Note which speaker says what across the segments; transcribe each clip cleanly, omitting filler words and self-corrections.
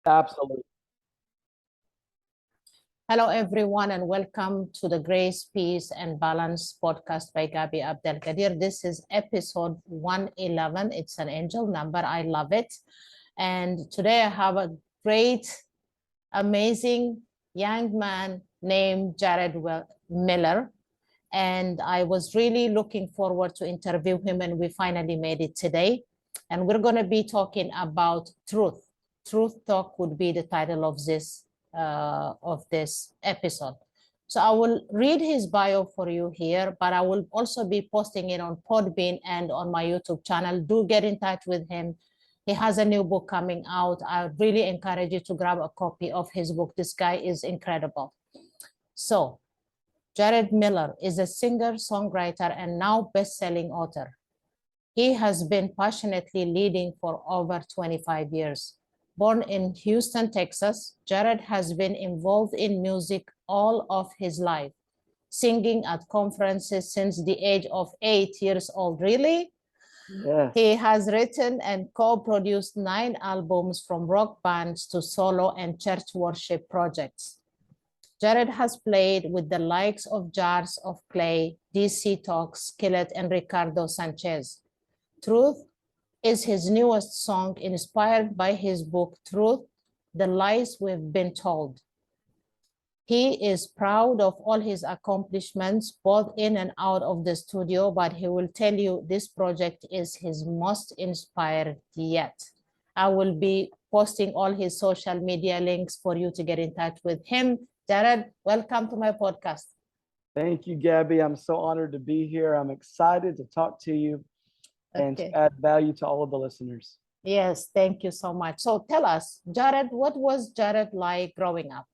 Speaker 1: Absolutely.
Speaker 2: Hello, everyone, and welcome to the Grace, Peace, and Balance podcast by Gabi Abdelkadir. This is episode 111. It's an angel number. I love it. And today I have a great, amazing young man named Jared Miller. And I was really looking forward to interview him, and we finally made it today. And we're going to be talking about truth. Truth Talk would be the title of this episode. So I will read his bio for you here, but I will also be posting it on Podbean and on my YouTube channel. Do get in touch with him. He has a new book coming out. I really encourage you to grab a copy of his book. This guy is incredible. So Jared Miller is a singer, songwriter, and now best-selling author. He has been passionately leading for over 25 years. Born in Houston, Texas, Jared has been involved in music all of his life, singing at conferences since the age of 8 years old. Really?
Speaker 1: Yes.
Speaker 2: He has written and co-produced 9 albums, from rock bands to solo and church worship projects. Jared has played with the likes of Jars of Clay, DC Talk, Skillet, and Ricardo Sanchez. Truth is his newest song, inspired by his book, Truth, The Lies We've Been Told. He is proud of all his accomplishments, both in and out of the studio, but he will tell you this project is his most inspired yet. I will be posting all his social media links for you to get in touch with him. Jared, welcome to my podcast.
Speaker 1: Thank you, Gabby. I'm so honored to be here. I'm excited to talk to you and to add value to all of the listeners.
Speaker 2: Yes, thank you so much. So tell us, Jared, what was Jared like growing up?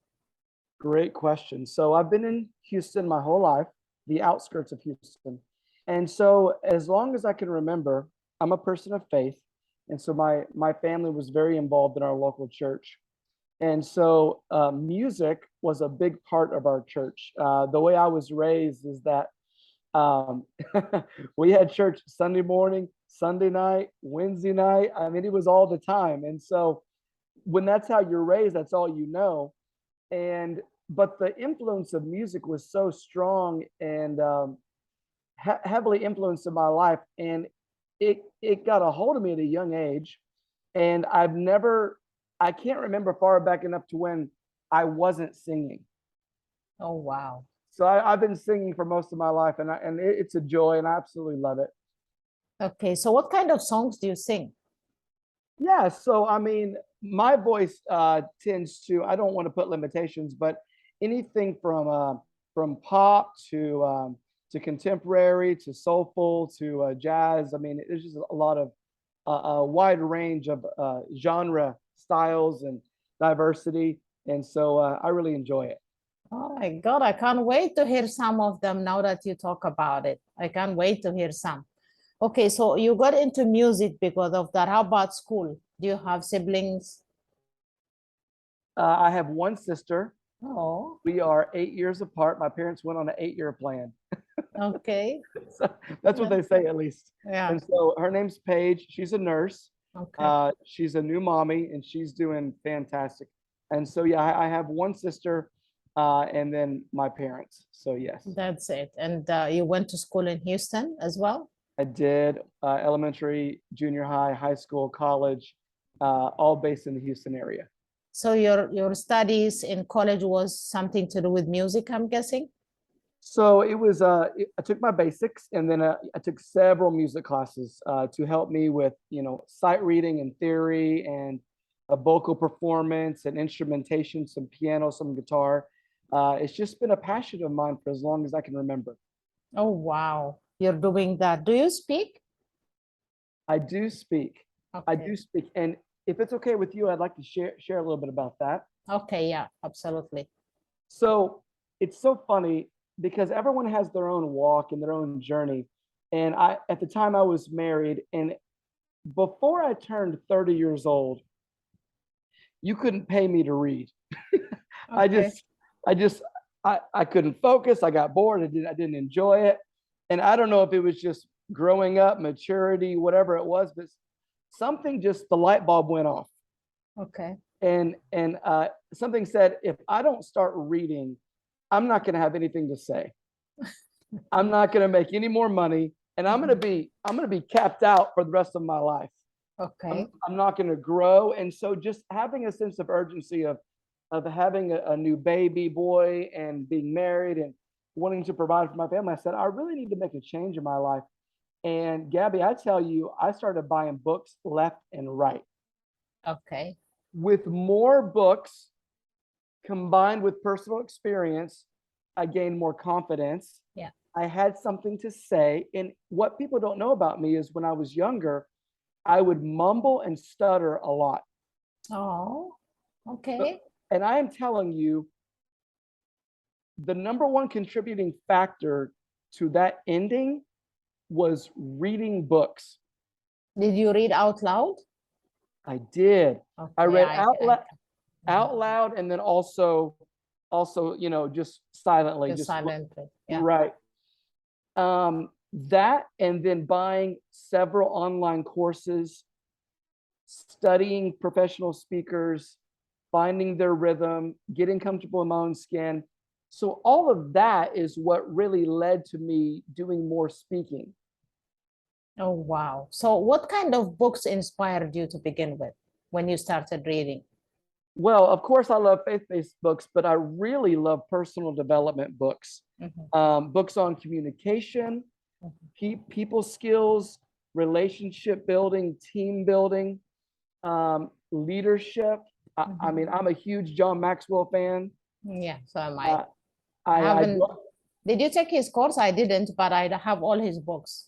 Speaker 1: Great question. So I've been in Houston my whole life, the outskirts of Houston. And so as long as I can remember, I'm a person of faith. And so my family was very involved in our local church. And so music was a big part of our church. The way I was raised is that we had church Sunday morning, Sunday night, Wednesday night. I mean, it was all the time. And so when that's how you're raised, that's all you know. But the influence of music was so strong and heavily influenced in my life. And it got a hold of me at a young age. And I can't remember far back enough to when I wasn't singing.
Speaker 2: Oh, wow.
Speaker 1: So I've been singing for most of my life, and it's a joy, and I absolutely love it.
Speaker 2: Okay, so what kind of songs do you sing?
Speaker 1: Yeah, so I mean, my voice tends to, I don't want to put limitations, but anything from pop to contemporary to soulful to jazz. I mean, there's just a lot of a wide range of genre styles and diversity, and so I really enjoy it.
Speaker 2: Oh my God, I can't wait to hear some of them now that you talk about it. I can't wait to hear some. Okay, so you got into music because of that. How about school? Do you have siblings?
Speaker 1: I have one sister.
Speaker 2: Oh,
Speaker 1: We are 8 years apart. My parents went on an 8-year plan.
Speaker 2: okay.
Speaker 1: So that's what they say, at least.
Speaker 2: Yeah.
Speaker 1: And so her name's Paige. She's a nurse.
Speaker 2: Okay.
Speaker 1: She's a new mommy, and she's doing fantastic. And so, yeah, I have one sister and then my parents. So, yes.
Speaker 2: That's it. And you went to school in Houston as well?
Speaker 1: I did elementary, junior high, high school, college, all based in the Houston area.
Speaker 2: So your studies in college was something to do with music, I'm guessing?
Speaker 1: So it was, I took my basics, and then I took several music classes to help me with, sight reading and theory and a vocal performance and instrumentation, some piano, some guitar. It's just been a passion of mine for as long as I can remember.
Speaker 2: Oh, wow. You're doing that. Do you speak?
Speaker 1: I do speak.
Speaker 2: Okay.
Speaker 1: I do speak. And if it's okay with you, I'd like to share a little bit about that.
Speaker 2: Okay, yeah, absolutely.
Speaker 1: So it's so funny because everyone has their own walk and their own journey. And at the time I was married, and before I turned 30 years old, you couldn't pay me to read.
Speaker 2: Okay.
Speaker 1: I couldn't focus. I got bored. I didn't enjoy it. And I don't know if it was just growing up, maturity, whatever it was, but something, just the light bulb went off.
Speaker 2: Okay.
Speaker 1: And something said, if I don't start reading, I'm not going to have anything to say. I'm not going to make any more money, and I'm going to be capped out for the rest of my life.
Speaker 2: Okay.
Speaker 1: I'm not going to grow. And so just having a sense of urgency of having a new baby boy and being married and wanting to provide for my family, I said, I really need to make a change in my life. And Gabby, I tell you, I started buying books left and right.
Speaker 2: Okay.
Speaker 1: With more books combined with personal experience, I gained more confidence.
Speaker 2: Yeah.
Speaker 1: I had something to say. And what people don't know about me is when I was younger, I would mumble and stutter a lot.
Speaker 2: Oh, okay.
Speaker 1: And I am telling you, the number one contributing factor to that ending was reading books.
Speaker 2: Did you read out loud?
Speaker 1: I did.
Speaker 2: Okay,
Speaker 1: I read out loud, and then also, just silently,
Speaker 2: just silently. Yeah.
Speaker 1: right. That, and then buying several online courses, studying professional speakers, finding their rhythm, getting comfortable in my own skin. So all of that is what really led to me doing more speaking.
Speaker 2: Oh, wow. So what kind of books inspired you to begin with when you started reading?
Speaker 1: Well, of course, I love faith-based books, but I really love personal development books. Books on communication, people skills, relationship building, team building, leadership. I mean, I'm a huge John Maxwell fan.
Speaker 2: Yeah, so am I.
Speaker 1: I
Speaker 2: haven't. Did you take his course? I didn't, but I have all his books.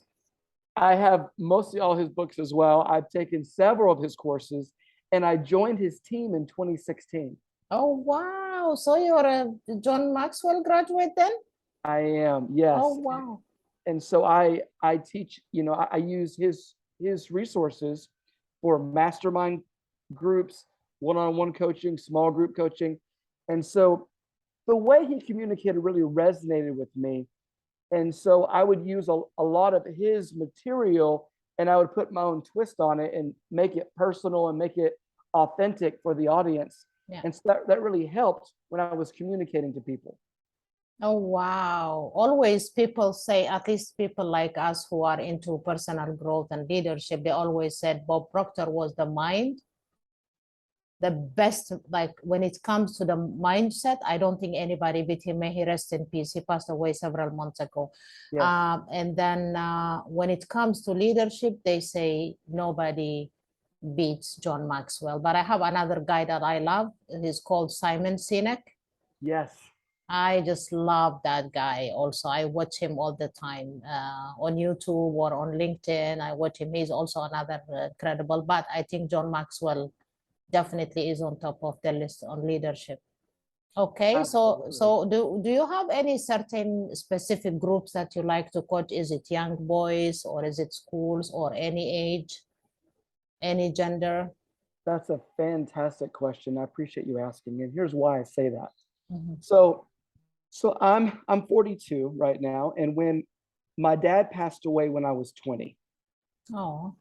Speaker 1: I have mostly all his books as well. I've taken several of his courses, and I joined his team in 2016.
Speaker 2: Oh, wow. So you're a John Maxwell graduate then?
Speaker 1: I am, yes.
Speaker 2: Oh, wow.
Speaker 1: And so I teach, I use his resources for mastermind groups, one-on-one coaching, small group coaching. And so the way he communicated really resonated with me. And so I would use a lot of his material, and I would put my own twist on it and make it personal and make it authentic for the audience.
Speaker 2: Yeah.
Speaker 1: And so that really helped when I was communicating to people.
Speaker 2: Oh, wow. Always people say, at least people like us who are into personal growth and leadership, they always said Bob Proctor was the mind. The best, like when it comes to the mindset, I don't think anybody beat him. May he rest in peace. He passed away several months ago. Yeah. And then when it comes to leadership, they say nobody beats John Maxwell. But I have another guy that I love. He's called Simon Sinek.
Speaker 1: Yes.
Speaker 2: I just love that guy also. I watch him all the time on YouTube or on LinkedIn. I watch him. He's also another incredible. But I think John Maxwell definitely is on top of the list on leadership. Okay, absolutely. so do you have any certain specific groups that you like to coach? Is it young boys, or is it schools, or any age, any gender?
Speaker 1: That's a fantastic question. I appreciate you asking. And here's why I say that. So I'm 42 right now. And when my dad passed away when I was 20.
Speaker 2: Oh,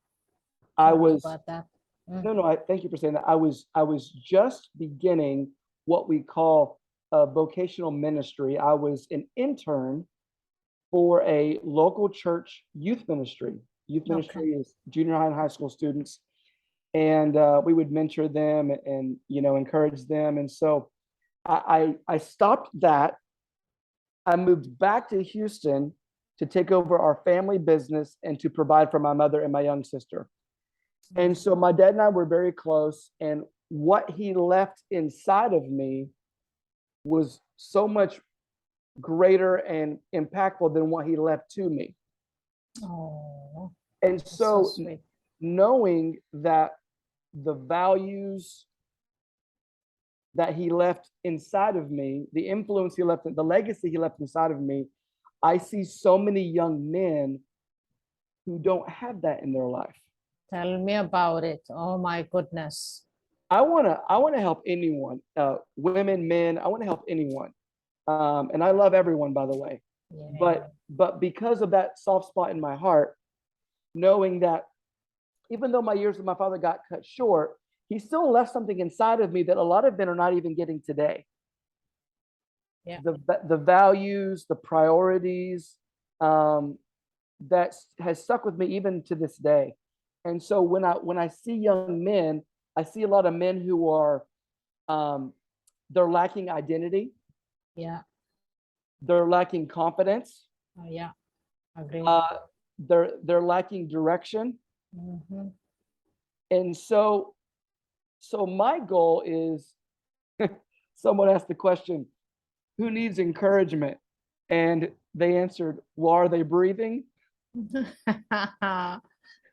Speaker 1: I was
Speaker 2: about that.
Speaker 1: No, thank you for saying that. I was just beginning what we call a vocational ministry. I was an intern for a local church youth ministry. Youth ministry is junior high and high school students. And we would mentor them and, encourage them. And so I stopped that. I moved back to Houston to take over our family business and to provide for my mother and my young sister. And so my dad and I were very close, and what he left inside of me was so much greater and impactful than what he left to me.
Speaker 2: Oh,
Speaker 1: and so knowing that the values that he left inside of me, the influence he left, the legacy he left inside of me, I see so many young men who don't have that in their life.
Speaker 2: Tell me about it. Oh my goodness.
Speaker 1: I want to help anyone, women, men. I want to help anyone, and I love everyone, by the way. Yeah. But because of that soft spot in my heart, knowing that even though my years with my father got cut short, he still left something inside of me that a lot of men are not even getting today.
Speaker 2: Yeah.
Speaker 1: The values, the priorities, that has stuck with me even to this day. And so when I see young men, I see a lot of men who are they're lacking identity,
Speaker 2: Yeah.
Speaker 1: they're lacking confidence,
Speaker 2: Yeah. Agree.
Speaker 1: they're lacking direction.
Speaker 2: Mhm.
Speaker 1: And so my goal is, someone asked the question, who needs encouragement? And they answered, well, are they breathing?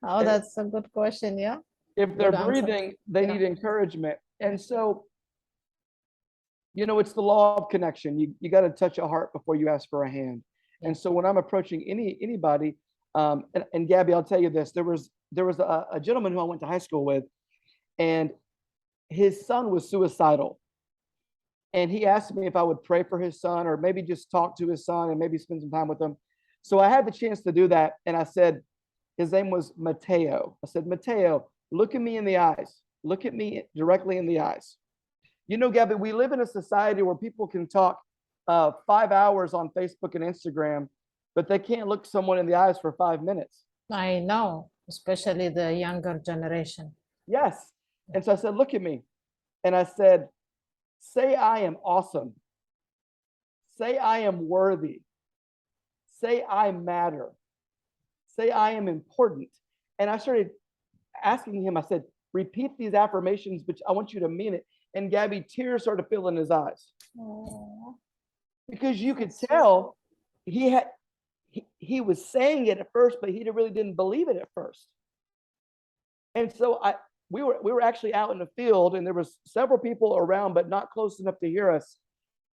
Speaker 2: Oh, that's a good question. Yeah.
Speaker 1: If they're
Speaker 2: Good answer.
Speaker 1: breathing, they
Speaker 2: Yeah.
Speaker 1: need encouragement. And so, it's the law of connection. You got to touch a heart before you ask for a hand.
Speaker 2: Yeah.
Speaker 1: And so when I'm approaching anybody, and Gabby, I'll tell you this, there was a gentleman who I went to high school with, and his son was suicidal. And he asked me if I would pray for his son, or maybe just talk to his son and maybe spend some time with him. So I had the chance to do that. And I said, his name was Mateo. I said, Mateo, look at me in the eyes. Look at me directly in the eyes. Gabby, we live in a society where people can talk 5 hours on Facebook and Instagram, but they can't look someone in the eyes for 5 minutes.
Speaker 2: I know, especially the younger generation.
Speaker 1: Yes. And so I said, look at me. And I said, say I am awesome. Say I am worthy. Say I matter. Say I am important. And I started asking him, I said, repeat these affirmations, but I want you to mean it. And Gabby, tears started filling his eyes.
Speaker 2: Aww.
Speaker 1: Because you could tell he was saying it at first, but he really didn't believe it at first. And so we were actually out in the field, and there was several people around, but not close enough to hear us.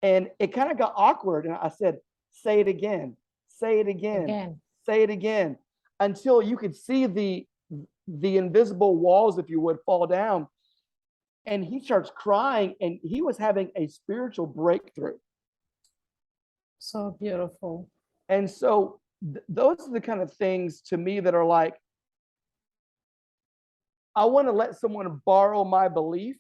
Speaker 1: And it kind of got awkward. And I said, say it again, say it again, say it again, until you could see the invisible walls, if you would, fall down. And he starts crying, and he was having a spiritual breakthrough.
Speaker 2: So beautiful.
Speaker 1: And so those are the kind of things to me that are like, I want to let someone borrow my belief,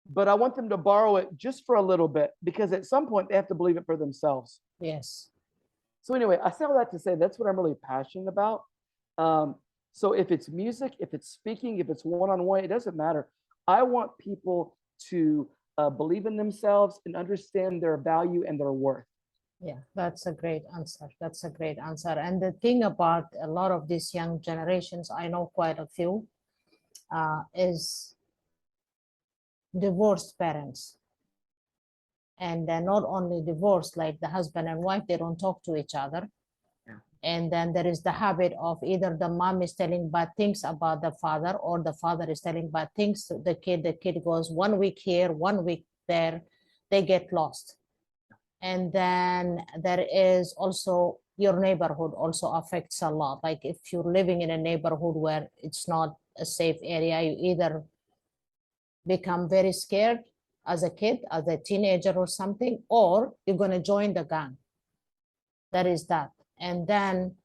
Speaker 1: but I want them to borrow it just for a little bit, because at some point they have to believe it for themselves.
Speaker 2: Yes.
Speaker 1: So anyway, I say all that to say that's what I'm really passionate about. So if it's music, if it's speaking, if it's one-on-one, it doesn't matter. I want people to believe in themselves and understand their value and their worth.
Speaker 2: Yeah, that's a great answer. That's a great answer. And the thing about a lot of these young generations, I know quite a few, is divorced parents. And they're not only divorced, like the husband and wife, they don't talk to each other.
Speaker 1: Yeah.
Speaker 2: And then there is the habit of either the mom is telling bad things about the father, or the father is telling bad things to the kid. The kid goes 1 week here, 1 week there, they get lost. And then there is also your neighborhood also affects a lot. Like if you're living in a neighborhood where it's not a safe area, you either become very scared as a kid, as a teenager or something, or you're going to join the gang. That is that. And then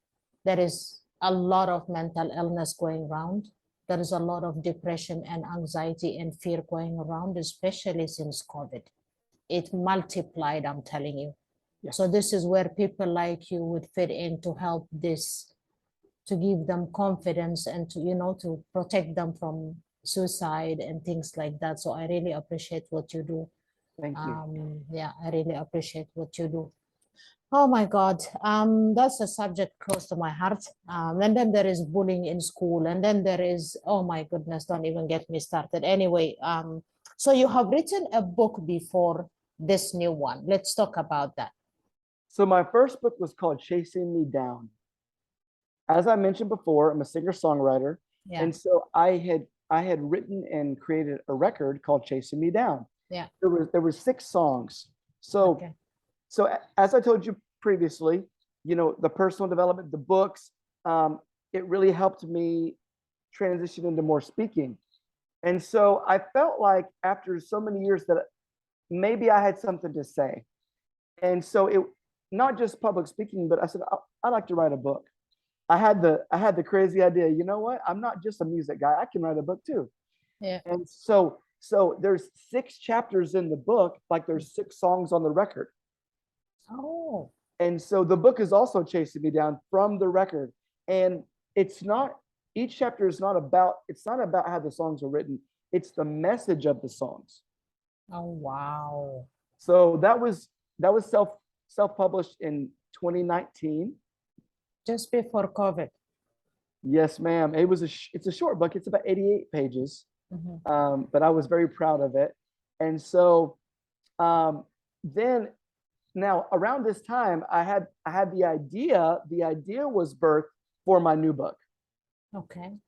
Speaker 2: there is a lot of mental illness going around. There is a lot of depression and anxiety and fear going around, especially since COVID. It multiplied, I'm telling you. Yeah. So this is where people like you would fit in to help this, to give them confidence and to, to protect them from suicide and things like that. So I really appreciate what you do.
Speaker 1: Thank you.
Speaker 2: Yeah, I really appreciate what you do. Oh my God, that's a subject close to my heart. And then there is bullying in school, and then there is, oh my goodness, don't even get me started. Anyway, so you have written a book before this new one. Let's talk about that.
Speaker 1: So my first book was called Chasing Me Down. As I mentioned before, I'm a singer-songwriter. Yeah. And so I had written and created a record called Chasing Me Down.
Speaker 2: Yeah.
Speaker 1: There were 6 songs. So okay. So as I told you previously, the personal development, the books, it really helped me transition into more speaking. And so I felt like after so many years that maybe I had something to say. And so it, not just public speaking, but I said, I'd like to write a book. I had the crazy idea, you know what? I'm not just a music guy. I can write a book too.
Speaker 2: Yeah.
Speaker 1: And so there's 6 chapters in the book, like there's 6 songs on the record.
Speaker 2: Oh,
Speaker 1: And so the book is also chasing me down from the record. And it's not, each chapter is not about, it's not about how the songs are written. It's the message of the songs.
Speaker 2: oh, wow.
Speaker 1: So that was self-published in 2019.
Speaker 2: Just before COVID.
Speaker 1: Yes, ma'am. It's a short book. It's about 88 pages.
Speaker 2: Mhm.
Speaker 1: But I was very proud of it. And so then now around this time, I had the idea. The idea was birthed for my new book.
Speaker 2: Okay.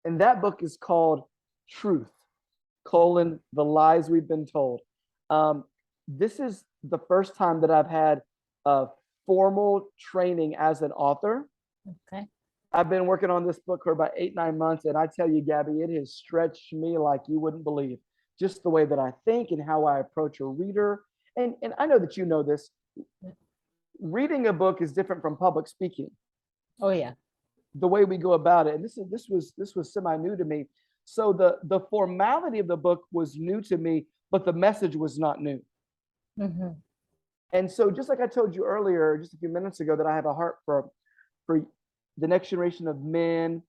Speaker 1: And that book is called Truth, the lies we've been told. This is the first time that I've had a formal training as an author.
Speaker 2: Okay.
Speaker 1: I've been working on this book for about 8-9 months, and I tell you, Gabby, it has stretched me like you wouldn't believe. Just the way that I think and how I approach a reader. And I know that you know this. Reading a book is different from public speaking.
Speaker 2: Oh, yeah.
Speaker 1: The way we go about it, and this was semi-new to me. So the formality of the book was new to me, but the message was not new.
Speaker 2: Mm-hmm.
Speaker 1: And so, just like I told you earlier, just a few minutes ago, that I have a heart for the next generation of men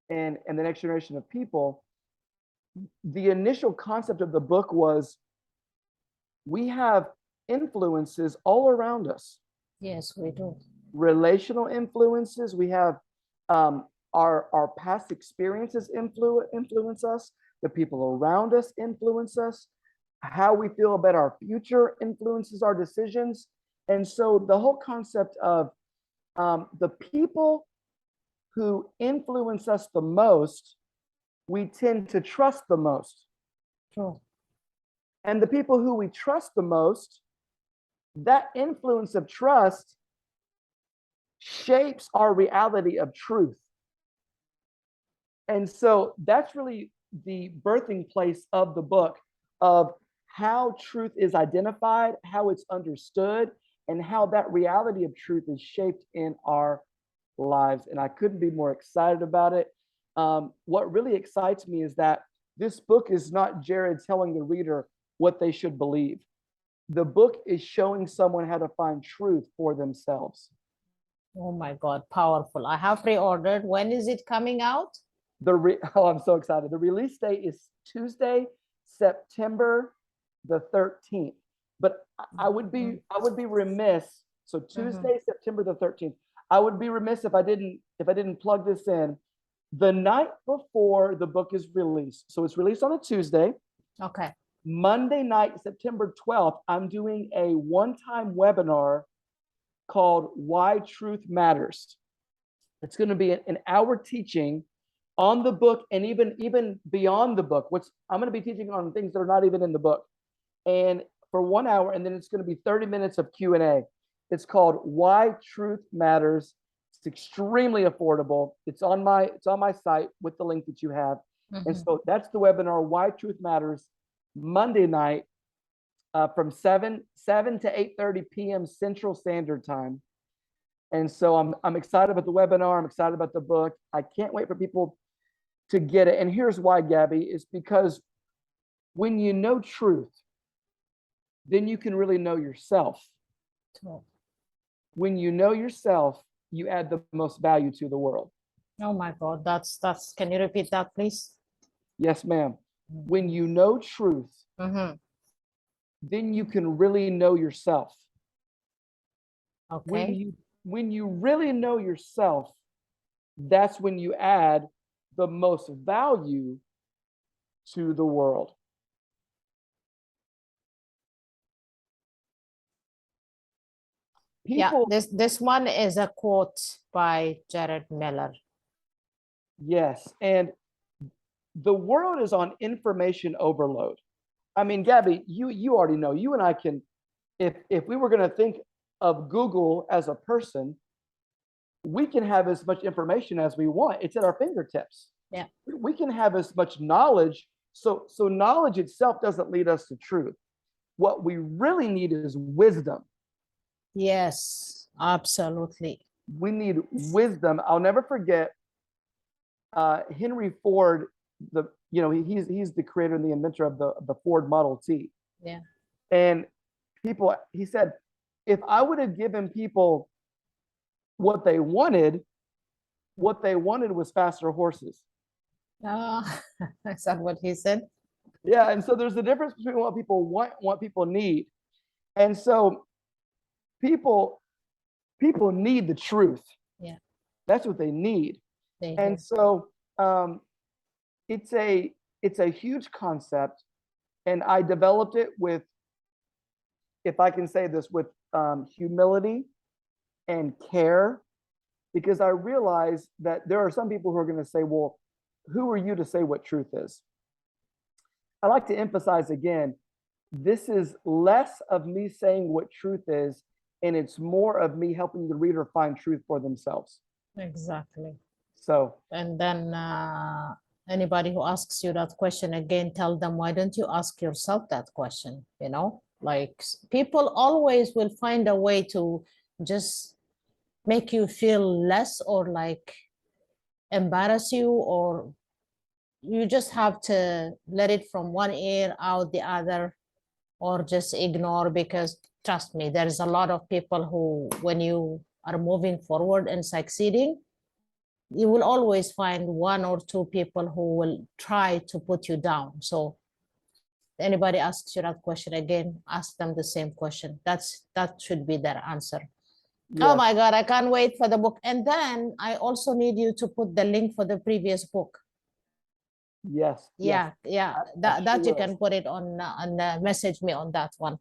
Speaker 1: and the next generation of people. The initial concept of the book was we have influences all around us.
Speaker 2: Yes, we do.
Speaker 1: Relational influences. We have our past experiences influence us. The people around us influence us. How we feel about our future influences our decisions. And so the whole concept of the people who influence us the most, we tend to trust the most.
Speaker 2: True.
Speaker 1: And the people who we trust the most, that influence of trust shapes our reality of truth. And so that's really the birthing place of the book, of how truth is identified, how it's understood, and how that reality of truth is shaped in our lives. And I couldn't be more excited about it. What really excites me is that this book is not Jared telling the reader what they should believe. The book is showing someone how to find truth for themselves.
Speaker 2: Oh my God, powerful. I have pre-ordered. When is it coming out?
Speaker 1: I'm so excited. The release date is Tuesday, September the 13th. But I would be remiss. So Tuesday, September the 13th. I would be remiss if I didn't plug this in. The night before the book is released, so it's released on a Tuesday.
Speaker 2: Okay.
Speaker 1: Monday night, September 12th, I'm doing a one-time webinar called Why Truth Matters. It's going to be an hour teaching on the book, and even beyond the book. I'm going to be teaching on things that are not even in the book, and for 1 hour, and then it's going to be 30 minutes of Q&A. It's called Why Truth Matters. It's extremely affordable. It's on my site with the link that you have. And so that's the webinar, Why Truth Matters, Monday night from 7 to 8:30 p.m. Central Standard Time. And so I'm excited about the webinar. I'm excited about the book. I can't wait for people to get it. And here's why, Gabby, is because when you know truth, then you can really know yourself.
Speaker 2: True.
Speaker 1: When you know yourself, you add the most value to the world.
Speaker 2: Oh my God, that's, can you repeat that, please?
Speaker 1: Yes, ma'am. When you know truth, then you can really know yourself.
Speaker 2: Okay.
Speaker 1: When you really know yourself, that's when you add the most value to the world.
Speaker 2: Yeah, this one is a quote by Jared Miller.
Speaker 1: Yes, and the world is on information overload. I mean, Gabby, you already know. You and I can, if we were going to think of Google as a person, we can have as much information as we want. It's at our fingertips.
Speaker 2: Yeah.
Speaker 1: We can have as much knowledge. So knowledge itself doesn't lead us to truth. What we really need is wisdom.
Speaker 2: Yes, absolutely.
Speaker 1: We need wisdom. I'll never forget Henry Ford, the he's the creator and the inventor of the Ford Model T.
Speaker 2: Yeah.
Speaker 1: And he said, if I would have given people what they wanted was faster horses.
Speaker 2: Is that what he said?
Speaker 1: Yeah. And so there's a difference between what people want, what people need. And so people need the truth.
Speaker 2: Yeah.
Speaker 1: That's what they need. And so it's a huge concept. And I developed it with, if I can say this, with humility and care, because I realize that there are some people who are going to say, well, who are you to say what truth is? I like to emphasize again, this is less of me saying what truth is, and it's more of me helping the reader find truth for themselves.
Speaker 2: Exactly.
Speaker 1: So,
Speaker 2: and then anybody who asks you that question again, tell them, why don't you ask yourself that question? Like, people always will find a way to just make you feel less, or like embarrass you, or you just have to let it from one ear out the other, or just ignore, because trust me, there's a lot of people who, when you are moving forward and succeeding, you will always find one or two people who will try to put you down. So anybody asks you that question again, ask them the same question. That should be their answer. Yes. Oh my God, I can't wait for the book. And then I also need you to put the link for the previous book.
Speaker 1: Yes.
Speaker 2: Yeah. That you can put it on message me on that one.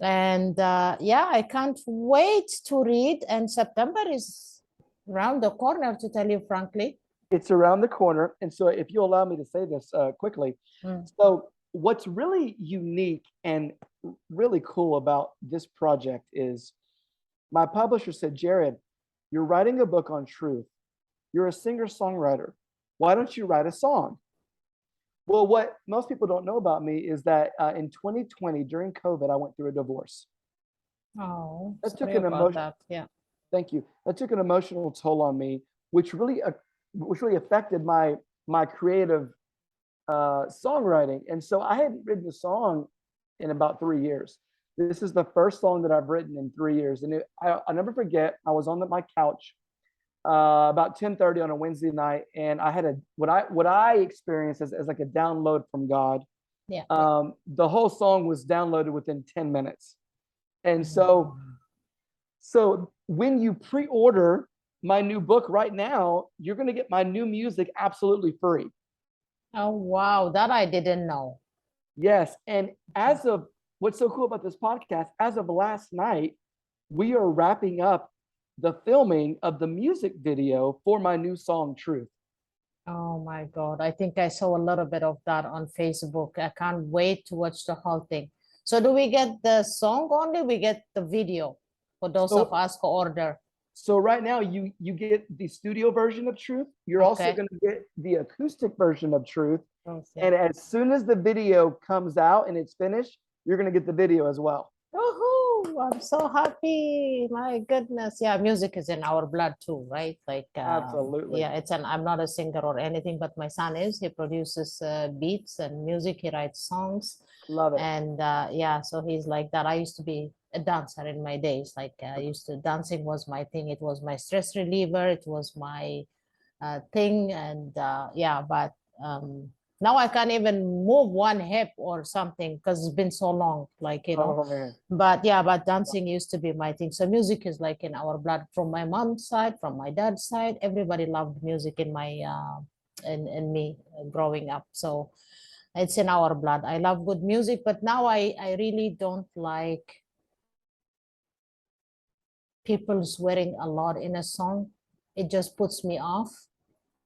Speaker 2: And I can't wait to read. And September is around the corner, to tell you frankly.
Speaker 1: It's around the corner. And so if you allow me to say this quickly. So what's really unique and really cool about this project is my publisher said, Jared, you're writing a book on truth. You're a singer-songwriter. Why don't you write a song? Well, what most people don't know about me is that in 2020, during COVID, I went through a divorce.
Speaker 2: Oh,
Speaker 1: that took an emotion.
Speaker 2: Yeah.
Speaker 1: Thank you. That took an emotional toll on me, which really affected my creative songwriting. And so I hadn't written a song in about 3 years. This is the first song that I've written in 3 years. And I'll never forget, I was on my couch about 10:30 on a Wednesday night, and I had what I experienced as like a download from God.
Speaker 2: Yeah.
Speaker 1: The whole song was downloaded within 10 minutes. And so when you pre-order my new book right now, you're going to get my new music absolutely free.
Speaker 2: Oh, wow. That I didn't know.
Speaker 1: Yes. And as of, what's so cool about this podcast, as of last night, we are wrapping up the filming of the music video for my new song, Truth.
Speaker 2: Oh my God. I think I saw a little bit of that on Facebook. I can't wait to watch the whole thing. So do we get the song only? We get the video for those of us who order.
Speaker 1: So right now you get the studio version of Truth. You're also going to get the acoustic version of Truth. And as soon as the video comes out and it's finished, you're going to get the video as well.
Speaker 2: Woohoo! I'm so happy. My goodness. Yeah, music is in our blood too, right? Like
Speaker 1: absolutely.
Speaker 2: Yeah, I'm not a singer or anything, but my son is. He produces beats and music. He writes songs.
Speaker 1: Love it.
Speaker 2: And so he's like that. I used to be a dancer in my days. Like dancing was my thing. It was my stress reliever. It was my thing. And but now I can't even move one hip or something because it's been so long, like,
Speaker 1: Oh, man.
Speaker 2: But dancing used to be my thing. So music is like in our blood, from my mom's side, from my dad's side. Everybody loved music in my in me growing up. So it's in our blood. I love good music, but now I really don't like people swearing a lot in a song. It just puts me off.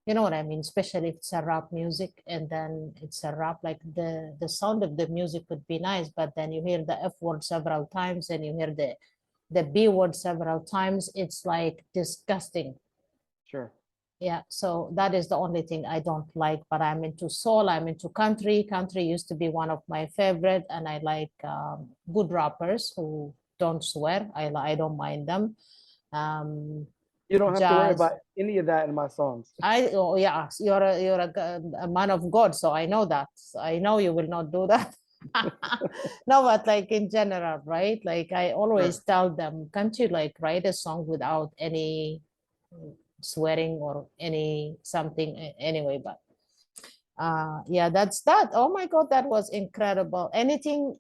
Speaker 2: You know what I mean? Especially if it's a rap music, and then it's a rap, like the sound of the music would be nice, but then you hear the F word several times and you hear the B word several times. It's like disgusting.
Speaker 1: Sure.
Speaker 2: Yeah, so that is the only thing I don't like, but I'm into soul, I'm into country. Country used to be one of my favorite, and I like good rappers who don't swear. I don't mind them.
Speaker 1: You don't have to worry
Speaker 2: jazz.
Speaker 1: about any of that in my songs.
Speaker 2: Oh yeah, a man of God, so I know that. I know you will not do that. No, but like in general, right? Like I always tell them, can't you like write a song without any swearing or any something anyway? But yeah, that's that. Oh my God, that was incredible. Anything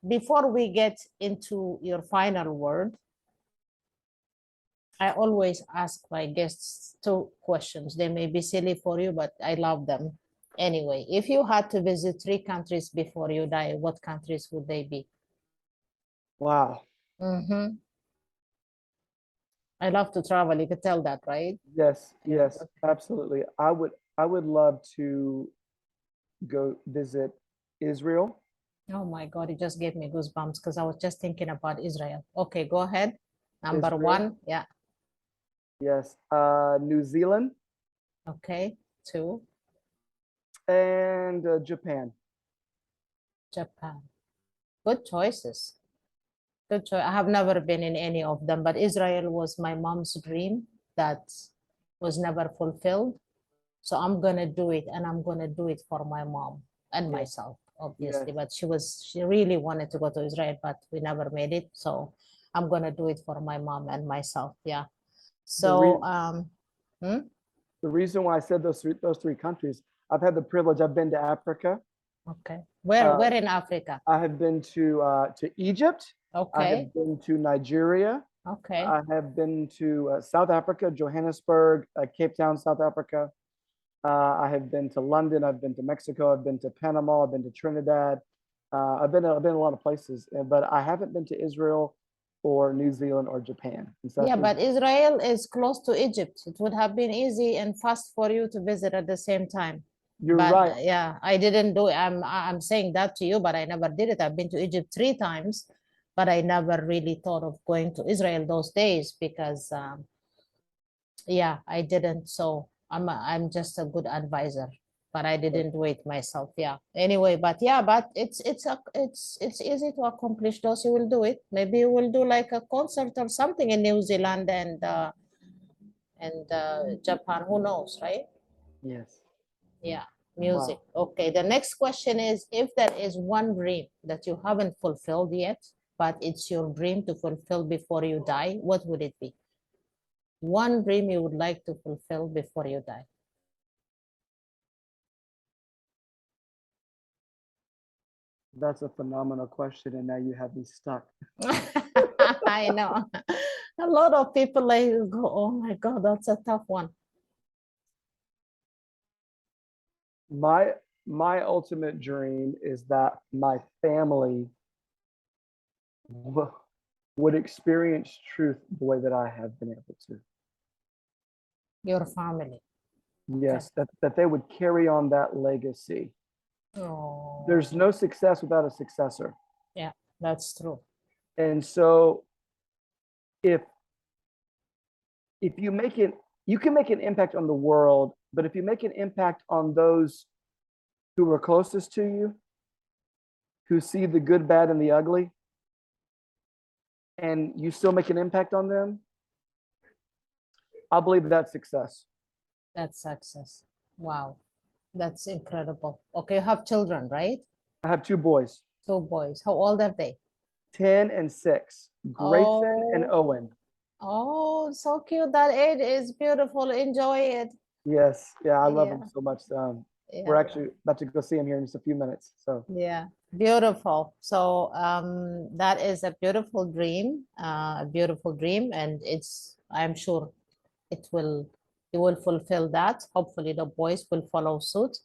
Speaker 2: before we get into your final word? I always ask my guests two questions. They may be silly for you, but I love them. Anyway, if you had to visit three countries before you die, what countries would they be?
Speaker 1: Wow.
Speaker 2: Mm-hmm. I love to travel. You could tell that, right?
Speaker 1: Yes,
Speaker 2: Yeah,
Speaker 1: yes,
Speaker 2: okay.
Speaker 1: absolutely. I would love to go visit Israel.
Speaker 2: Oh my God, it just gave me goosebumps because I was just thinking about Israel. Okay, go ahead. Number
Speaker 1: Israel.
Speaker 2: one. Yeah.
Speaker 1: Yes. New Zealand
Speaker 2: Okay. Two.
Speaker 1: and Japan.
Speaker 2: Japan. Good choices. Good choice. I have never been in any of them, but Israel was my mom's dream that was never fulfilled. So I'm gonna do it, and I'm gonna do it for my mom and
Speaker 1: Yes,
Speaker 2: myself, obviously.
Speaker 1: yes.
Speaker 2: But she really wanted to go to Israel, but we never made it. So I'm gonna do it for my mom and myself. Yeah.
Speaker 1: The
Speaker 2: So
Speaker 1: re
Speaker 2: hmm?
Speaker 1: the reason why I said those three countries, I've had the privilege. I've been to Africa.
Speaker 2: Okay. Where
Speaker 1: Uh,
Speaker 2: where in Africa?
Speaker 1: I have been to Egypt. I
Speaker 2: Okay.
Speaker 1: have been to Nigeria.
Speaker 2: Okay.
Speaker 1: I have been to South Africa, Johannesburg, Cape Town, South Africa. I have been to London. I've been to Mexico. I've been to Panama. I've been to Trinidad. I've been a lot of places, but I haven't been to Israel or New Zealand or Japan. And so
Speaker 2: Yeah,
Speaker 1: that's
Speaker 2: but Israel is close to Egypt. It would have been easy and fast for you to visit at the same time.
Speaker 1: you're
Speaker 2: But
Speaker 1: right.
Speaker 2: yeah, I didn't do it. I'm saying that to you, but I never did it. I've been to Egypt 3 times, but I never really thought of going to Israel those days because yeah, I didn't. So I'm just a good advisor, but I didn't do it myself. Yeah. Anyway, but yeah, but it's easy to accomplish those. You will do it. Maybe you will do like a concert or something in New Zealand and Japan. Who knows, right?
Speaker 1: Yes.
Speaker 2: Yeah.
Speaker 1: Wow.
Speaker 2: Music. Okay. The next question is, if there is one dream that you haven't fulfilled yet, but it's your dream to fulfill before you die, what would it be? One dream you would like to fulfill before you die.
Speaker 1: That's a phenomenal question, and now you have me stuck.
Speaker 2: I know. A lot of people like go, oh my God, that's a tough one.
Speaker 1: My ultimate dream is that my family would experience truth the way that I have been able to.
Speaker 2: Your family. Okay.
Speaker 1: Yes, that they would carry on that legacy.
Speaker 2: Oh,
Speaker 1: There's no success without a successor.
Speaker 2: yeah, that's true.
Speaker 1: And so if if you make it, you can make an impact on the world, but if you make an impact on those who are closest to you, who see the good, bad, and the ugly, and you still make an impact on them, I believe that's success.
Speaker 2: That's success. Wow, that's incredible. Okay, you have children, right?
Speaker 1: I have two boys,
Speaker 2: Two boys. How old are they?
Speaker 1: 10 and 6, Grayson and
Speaker 2: Oh,
Speaker 1: Owen.
Speaker 2: oh, so cute. That age is beautiful. Enjoy it.
Speaker 1: Yes, yeah, I love them
Speaker 2: Yeah,
Speaker 1: so much. We're
Speaker 2: yeah.
Speaker 1: actually about to go see him here in just a few minutes. So
Speaker 2: Yeah, beautiful. So that is a beautiful dream, and I'm sure it will you will fulfill that. Hopefully, the boys will follow suit.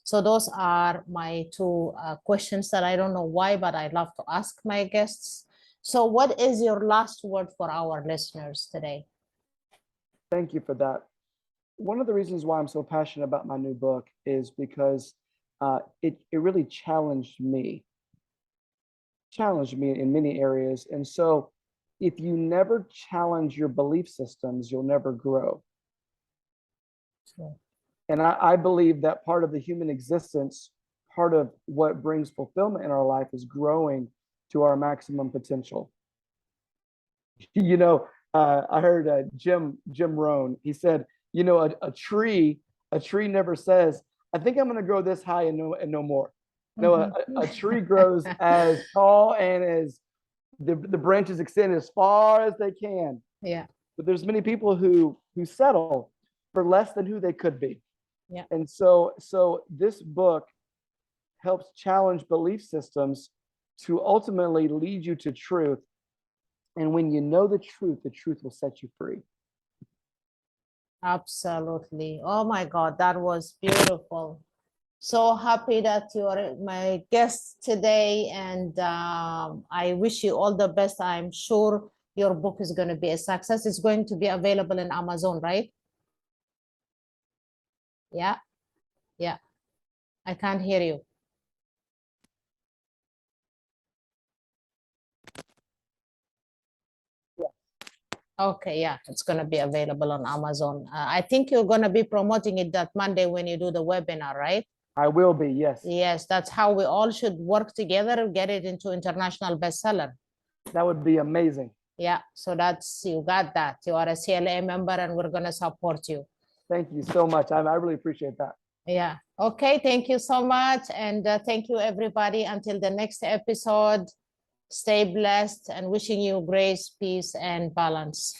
Speaker 2: So those are my two questions that I don't know why, but I love to ask my guests. So, what is your last word for our listeners today?
Speaker 1: thank you for that. One of the reasons why I'm so passionate about my new book is because it really challenged me in many areas. And so, if you never challenge your belief systems, you'll never grow.
Speaker 2: Sure.
Speaker 1: And I believe that part of the human existence, part of what brings fulfillment in our life is growing to our maximum potential. You know, I heard Jim Rohn. He said, you know, a tree never says, "I think I'm going to grow this high and no more." No, a tree grows as tall and as the branches extend as far as they can.
Speaker 2: Yeah.
Speaker 1: But there's many people who settle for less than who they could be.
Speaker 2: Yeah.
Speaker 1: And so this book helps challenge belief systems to ultimately lead you to truth. And when you know the truth will set you free.
Speaker 2: Absolutely. Oh my God, that was beautiful. So happy that you are my guest today, and I wish you all the best. I'm sure your book is going to be a success. It's going to be available in Amazon, right? Yeah, yeah. I can't hear you. Okay, yeah, it's going to be available on Amazon. I think you're going to be promoting it that Monday when you do the webinar, right?
Speaker 1: I will be, yes.
Speaker 2: Yes, that's how we all should work together and get it into international bestseller.
Speaker 1: That would be amazing.
Speaker 2: Yeah, so that's, you got that. You are a CLA member and we're going to support you.
Speaker 1: Thank you so much. I really appreciate that.
Speaker 2: Yeah. Okay, thank you so much. And thank you, everybody. Until the next episode, stay blessed and wishing you grace, peace, and balance.